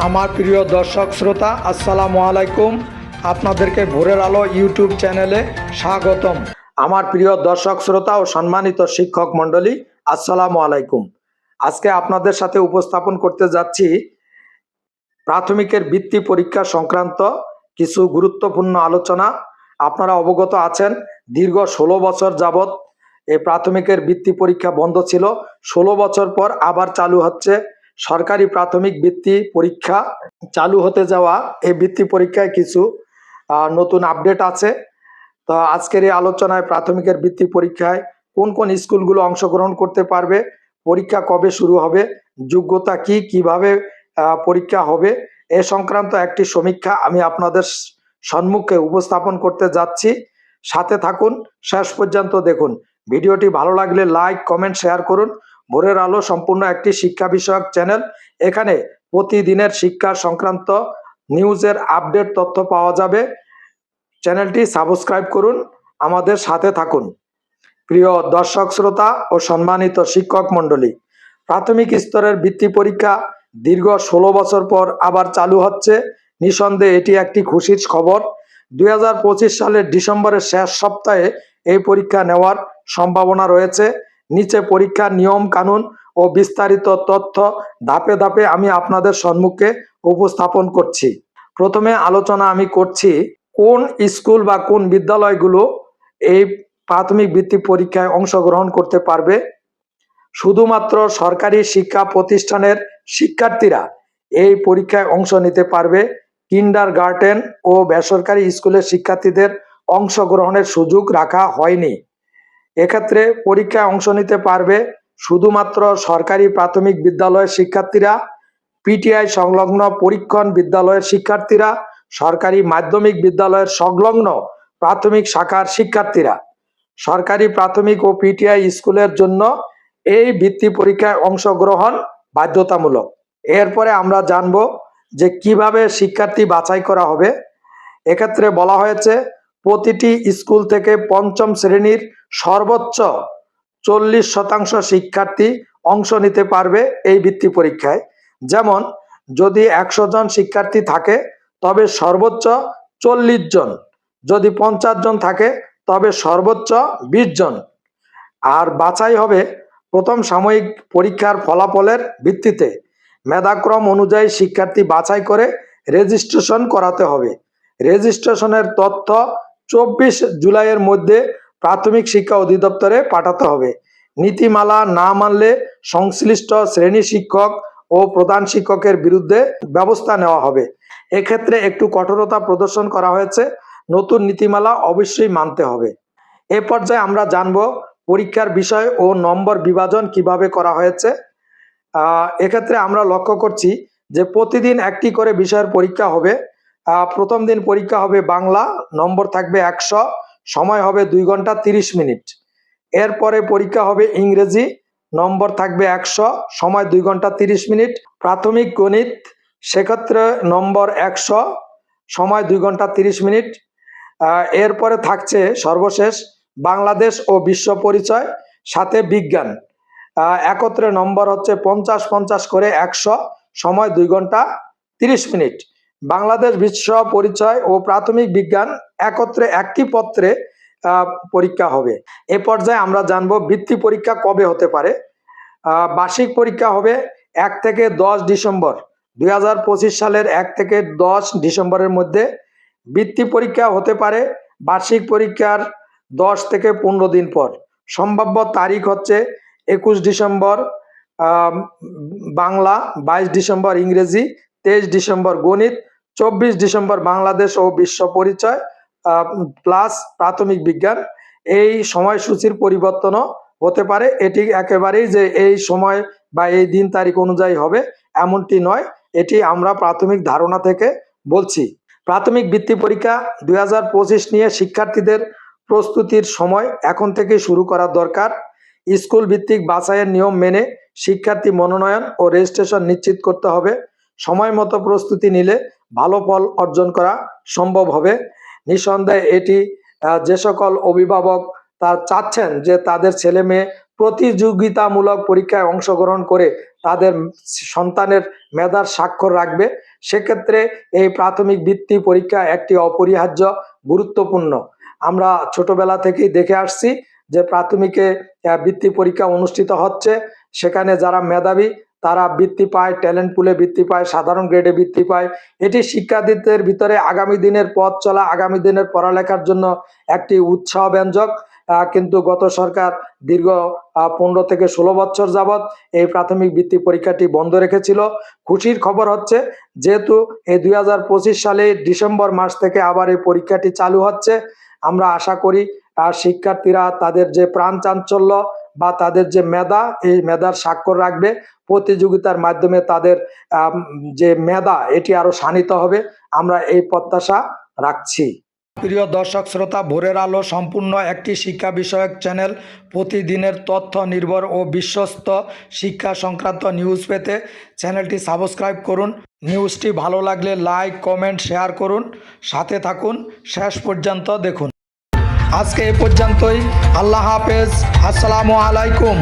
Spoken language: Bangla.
আমার প্রিয় দর্শক শ্রোতা, আসসালামু আলাইকুম। আপনাদেরকে ভোরের আলো ইউটিউব চ্যানেলে স্বাগতম। আমার প্রিয় দর্শক শ্রোতা ও সম্মানিত শিক্ষক মণ্ডলী, আসসালামু আলাইকুম। আজকে আপনাদের সাথে উপস্থাপন করতে যাচ্ছি প্রাথমিকের বৃত্তি পরীক্ষা সংক্রান্ত কিছু গুরুত্বপূর্ণ আলোচনা। আপনারা অবগত আছেন, দীর্ঘ 16 বছর যাবৎ এই প্রাথমিকের বৃত্তি পরীক্ষা বন্ধ ছিল। 16 বছর পর আবার চালু হচ্ছে সরকারি প্রাথমিক বৃত্তি পরীক্ষা। চালু হতে যাওয়া এই বৃত্তি পরীক্ষায় কিছু নতুন আপডেট আছে। তো আজকের এই আলোচনায় প্রাথমিকের বৃত্তি পরীক্ষায় কোন কোন স্কুলগুলো অংশগ্রহণ করতে পারবে, পরীক্ষা কবে শুরু হবে, যোগ্যতা কি, কিভাবে পরীক্ষা হবে, এ সংক্রান্ত একটি সমীক্ষা আমি আপনাদের সম্মুখে উপস্থাপন করতে যাচ্ছি। সাথে থাকুন, শেষ পর্যন্ত দেখুন। ভিডিওটি ভালো লাগলে লাইক, কমেন্ট, শেয়ার করুন। ভোরের আলো সম্পূর্ণ একটি শিক্ষা বিষয়ক চ্যানেল। এখানে প্রতিদিনের শিক্ষা সংক্রান্ত নিউজের আপডেট তথ্য পাওয়া যাবে। চ্যানেলটি সাবস্ক্রাইব করুন, আমাদের সাথে থাকুন। প্রিয় দর্শক শ্রোতা ও সম্মানিত শিক্ষক মণ্ডলী, প্রাথমিক স্তরের বৃত্তি পরীক্ষা দীর্ঘ 16 বছর পর আবার চালু হচ্ছে। নিঃসন্দেহে এটি একটি খুশির খবর। 2025 সালের ডিসেম্বরের শেষ সপ্তাহে এই পরীক্ষা নেওয়ার সম্ভাবনা রয়েছে। নিচে পরীক্ষার নিয়ম কানুন ও বিস্তারিত তথ্য ধাপে ধাপে আমি আপনাদের সম্মুখে উপস্থাপন করছি। প্রথমে আলোচনা আমি করছি কোন স্কুল বা কোন বিদ্যালয়গুলো এই প্রাথমিক বৃত্তি পরীক্ষায় অংশগ্রহণ করতে পারবে। শুধুমাত্র সরকারি শিক্ষা প্রতিষ্ঠানের শিক্ষার্থীরা এই পরীক্ষায় অংশ নিতে পারবে। কিন্ডারগার্টেন ও বেসরকারি স্কুলের শিক্ষার্থীদের অংশগ্রহণের সুযোগ রাখা হয়নি। এক্ষেত্রে পরীক্ষায় অংশ নিতে পারবে শুধুমাত্র সরকারি প্রাথমিক বিদ্যালয়ের শিক্ষার্থীরা, পিটিআই সংলগ্ন পরীক্ষণ বিদ্যালয়ের শিক্ষার্থীরা, সরকারি মাধ্যমিক বিদ্যালয়ের সংলগ্ন প্রাথমিক শাখার শিক্ষার্থীরা। সরকারি প্রাথমিক ও পিটিআই স্কুলের জন্য এই বৃত্তি পরীক্ষায় অংশগ্রহণ বাধ্যতামূলক। এরপরে আমরা জানব যে কিভাবে শিক্ষার্থী বাছাই করা হবে। এক্ষেত্রে বলা হয়েছে প্রতিটি স্কুল থেকে পঞ্চম শ্রেণীর সর্বোচ্চ 40% শিক্ষার্থী অংশ নিতে পারবে এই বৃত্তি পরীক্ষায়। যেমন যদি 100 জন শিক্ষার্থী থাকে তবে সর্বোচ্চ 40 জন, যদি 50 জন থাকে তবে সর্বোচ্চ 20 জন। আর বাছাই হবে প্রথম সাময়িক পরীক্ষার ফলাফলের ভিত্তিতে। মেধাক্রম অনুযায়ী শিক্ষার্থী বাছাই করে রেজিস্ট্রেশন করাতে হবে। রেজিস্ট্রেশনের তথ্য 24 জুলাইয়ের মধ্যে প্রাথমিক শিক্ষা অধিদপ্তরে পাঠাতে হবে। নীতিমালা না মানলে সংশ্লিষ্ট শ্রেণী শিক্ষক ও প্রধান শিক্ষকের বিরুদ্ধে ব্যবস্থা নেওয়া হবে। এক্ষেত্রে একটু কঠোরতা প্রদর্শন করা হয়েছে। নতুন নীতিমালা অবশ্যই মানতে হবে। এ পর্যায়ে আমরা জানব পরীক্ষার বিষয় ও নম্বর বিভাজন কিভাবে করা হয়েছে। এক্ষেত্রে আমরা লক্ষ্য করছি যে প্রতিদিন একটি করে বিষয়ের পরীক্ষা হবে। প্রথম দিন পরীক্ষা হবে বাংলা, নম্বর থাকবে 100, সময় হবে 2 ঘন্টা 30 মিনিট। এরপরে পরীক্ষা হবে ইংরেজি, নম্বর থাকবে 100, সময় 2 ঘন্টা 30 মিনিট। প্রাথমিক গণিত, সেক্ষেত্রে নম্বর 100, সময় 2 ঘন্টা 30 মিনিট। এরপরে থাকছে সর্বশেষ বাংলাদেশ ও বিশ্ব পরিচয়, সাথে বিজ্ঞান। একত্রে নম্বর হচ্ছে 50-50 করে 100, সময় 2 ঘন্টা 30 মিনিট। বাংলাদেশ, বিশ্ব পরিচয় ও প্রাথমিক বিজ্ঞান একত্রে একটি পত্রে পরীক্ষা হবে। এ পর্যায়ে আমরা জানবো বৃত্তি পরীক্ষা কবে হতে পারে। বার্ষিক পরীক্ষা হবে 1 থেকে 10 ডিসেম্বর। 2025 সালের 1 থেকে 10 ডিসেম্বরের মধ্যে। বৃত্তি পরীক্ষা হতে পারে বার্ষিক পরীক্ষার 10 থেকে 15 দিন পর। সম্ভাব্য তারিখ হচ্ছে 21 ডিসেম্বর বাংলা, 22 ডিসেম্বর ইংরেজি, 23 ডিসেম্বর গণিত, 24 ডিসেম্বর বাংলাদেশ ও বিশ্ব পরিচয় প্লাস প্রাথমিক বিজ্ঞান। এই সময়সূচির পরিবর্তনও হতে পারে। এটি একেবারেই যে এই সময় বা এই দিন তারিখ অনুযায়ী হবে এমনটি নয়, এটি আমরা প্রাথমিক ধারণা থেকে বলছি। প্রাথমিক বৃত্তি পরীক্ষা 2025 নিয়ে শিক্ষার্থীদের প্রস্তুতির সময় এখন থেকে শুরু করা দরকার। স্কুল ভিত্তিক বাছাইয়ের নিয়ম মেনে শিক্ষার্থী মনোনয়ন ও রেজিস্ট্রেশন নিশ্চিত করতে হবে। সময় মতো প্রস্তুতি নিলে ভালো ফল অর্জন করা সম্ভব হবে। নিঃসন্দেহে এটি যে সকল অভিভাবক চাচ্ছেন যে তাদের ছেলে মেয়ে প্রতিযোগিতামূলক পরীক্ষায় অংশগ্রহণ করে তাদের সন্তানের মেধার স্বাক্ষর রাখবে। সেক্ষেত্রে এই প্রাথমিক বৃত্তি পরীক্ষা একটি অপরিহার্য গুরুত্বপূর্ণ। আমরা ছোটবেলা থেকেই দেখে আসছি যে প্রাথমিকে বৃত্তি পরীক্ষা অনুষ্ঠিত হচ্ছে। সেখানে যারা মেধাবী তারা বৃত্তি পায়, ট্যালেন্ট পুলে বৃত্তি পায়, সাধারণ গ্রেডে বৃত্তি পায়। এটি শিক্ষার্থীদের ভিতরে আগামী দিনের পথ চলা, আগামী দিনের পড়ালেখার জন্য একটি উৎসাহ ব্যঞ্জক। কিন্তু গত সরকার দীর্ঘ 15 থেকে 16 বছর যাবৎ এই প্রাথমিক বৃত্তি পরীক্ষাটি বন্ধ রেখেছিল। খুশির খবর হচ্ছে যেহেতু এই 2025 সালে ডিসেম্বর মাস থেকে আবার এই পরীক্ষাটি চালু হচ্ছে, আমরা আশা করি শিক্ষার্থীরা তাদের যে প্রাণ চাঞ্চল্য বা তাদের যে মেধা, এই মেধার স্বাক্ষর রাখবে। প্রতিযোগিতার মাধ্যমে তাদের যে মেধা এটি আরো শানিত হবে, আমরা এই প্রত্যাশা রাখছি। প্রিয় দর্শক শ্রোতা, ভোরের আলো সম্পূর্ণ একটি শিক্ষা বিষয়ক চ্যানেল। প্রতিদিনের তথ্য নির্ভর ও বিশ্বস্ত শিক্ষা সংক্রান্ত নিউজ পেতে চ্যানেলটি সাবস্ক্রাইব করুন। নিউজটি ভালো লাগলে লাইক, কমেন্ট, শেয়ার করুন। সাথে থাকুন, শেষ পর্যন্ত দেখুন। আজকে এ পর্যন্তই। আল্লাহ হাফেজ। আসসালামু আলাইকুম।